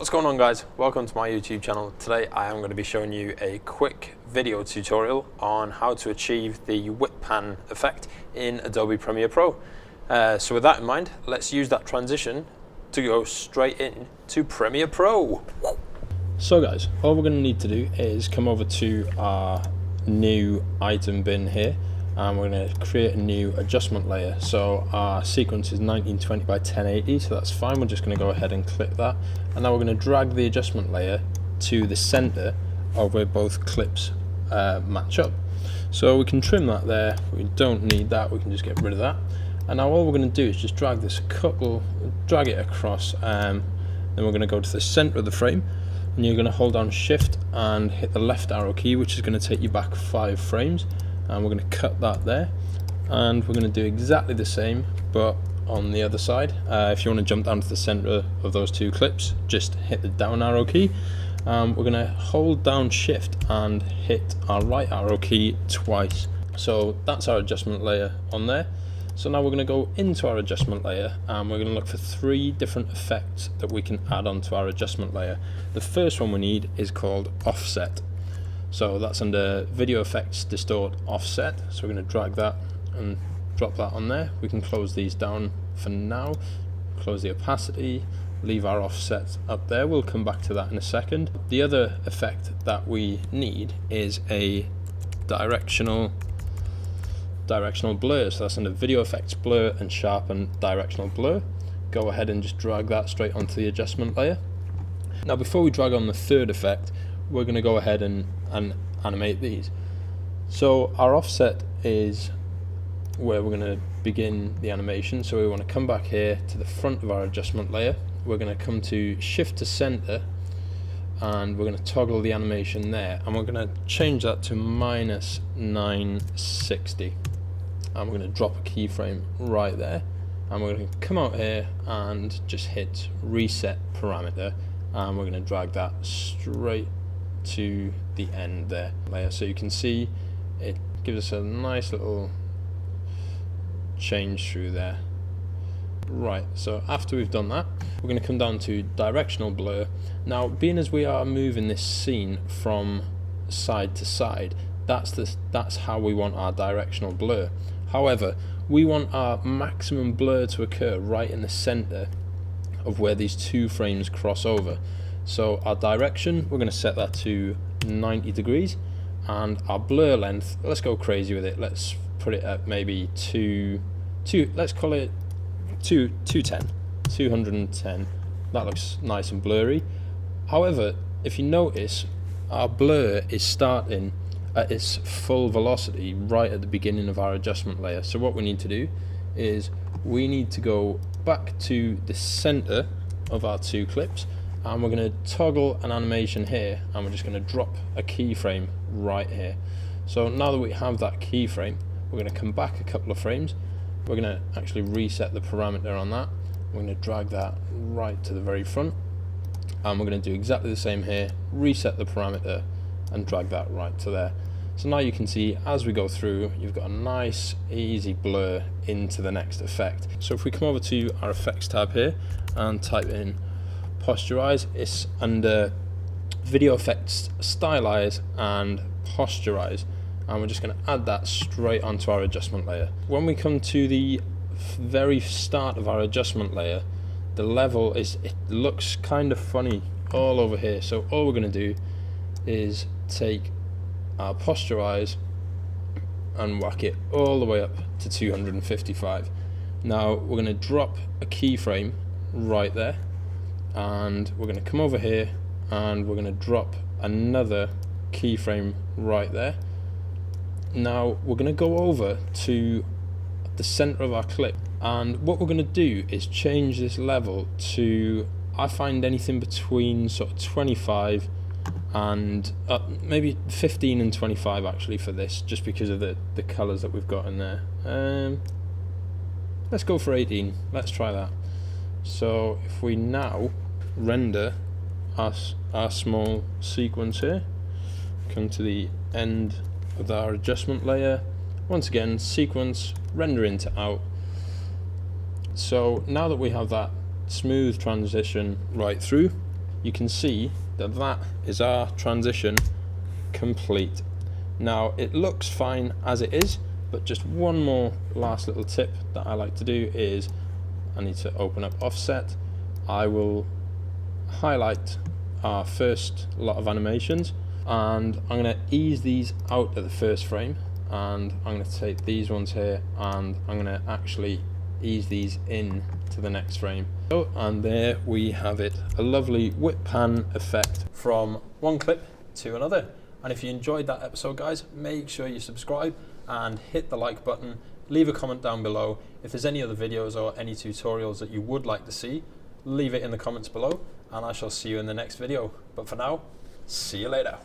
What's going on, guys? Welcome to my YouTube channel. Today I am going to be showing you a quick video tutorial on how to achieve the whip pan effect in Adobe Premiere Pro. So with that in mind, let's use that transition to go straight in to Premiere Pro. So guys, all we're going to need to do is come over to our new item bin here, and we're going to create a new adjustment layer. So our sequence is 1920 by 1080, so that's fine. We're just going to go ahead and click that, and now we're going to drag the adjustment layer to the center of where both clips match up. So we can trim that there. We don't need that, we can just get rid of that. And now all we're going to do is just drag this drag it across, then we're going to go to the center of the frame, and you're going to hold down shift and hit the left arrow key, which is going to take you back 5 frames. And we're going to cut that there, and we're going to do exactly the same but on the other side. If you want to jump down to the center of those 2 clips, just hit the down arrow key. We're going to hold down shift and hit our right arrow key twice. So that's our adjustment layer on there. So now we're going to go into our adjustment layer, and we're going to look for 3 different effects that we can add onto our adjustment layer. The first one we need is called offset. So that's under Video Effects, Distort, Offset. So we're going to drag that and drop that on there. We can close these down for now. Close the opacity, leave our offset up there. We'll come back to that in a second. The other effect that we need is a directional blur. So that's under Video Effects, Blur and Sharpen, Directional Blur. Go ahead and just drag that straight onto the adjustment layer. Now before we drag on the third effect, we're going to go ahead and animate these. So our offset is where we're going to begin the animation. So we want to come back here to the front of our adjustment layer. We're going to come to shift to center, and we're going to toggle the animation there, and we're going to change that to -960, and we're going to drop a keyframe right there, and we're going to come out here and just hit reset parameter, and we're going to drag that straight to the end there layer. So you can see it gives us a nice little change through there. Right, so after we've done that, we're going to come down to directional blur. Now, being as we are moving this scene from side to side, that's how we want our directional blur. However, we want our maximum blur to occur right in the center of where these 2 frames cross over. So our direction, we're going to set that to 90 degrees, and our blur length, let's go crazy with it. Let's put it at maybe let's call it 210. That looks nice and blurry. However, if you notice, our blur is starting at its full velocity right at the beginning of our adjustment layer. So what we need to do is we need to go back to the center of our 2 clips, and we're going to toggle an animation here, and we're just going to drop a keyframe right here. So now that we have that keyframe, we're going to come back a couple of frames. We're going to actually reset the parameter on that. We're going to drag that right to the very front, and we're going to do exactly the same here, reset the parameter and drag that right to there. So now you can see as we go through, you've got a nice easy blur into the next effect. So if we come over to our effects tab here and type in Posturize, it's under Video Effects, Stylize and Posturize, and we're just going to add that straight onto our adjustment layer. When we come to the very start of our adjustment layer, the level it looks kind of funny all over here. So all we're going to do is take our Posturize and whack it all the way up to 255. Now we're going to drop a keyframe right there, and we're going to come over here and we're going to drop another keyframe right there. Now we're going to go over to the center of our clip, and what we're going to do is change this level to, I find anything between sort of 25 and maybe 15 and 25 actually for this, just because of the colors that we've got in there. Let's go for 18. Let's try that. So if we now render our small sequence here, come to the end of our adjustment layer, once again sequence, render into out. So now that we have that smooth transition right through, you can see that that is our transition complete. Now it looks fine as it is, but just one more last little tip that I like to do is I need to open up offset. I will highlight our first lot of animations and I'm going to ease these out at the first frame, and I'm going to take these ones here and I'm going to actually ease these in to the next frame. So, and there we have it, a lovely whip pan effect from one clip to another. And if you enjoyed that episode, guys, make sure you subscribe and hit the like button. Leave a comment down below. If there's any other videos or any tutorials that you would like to see, leave it in the comments below and I shall see you in the next video. But for now, see you later.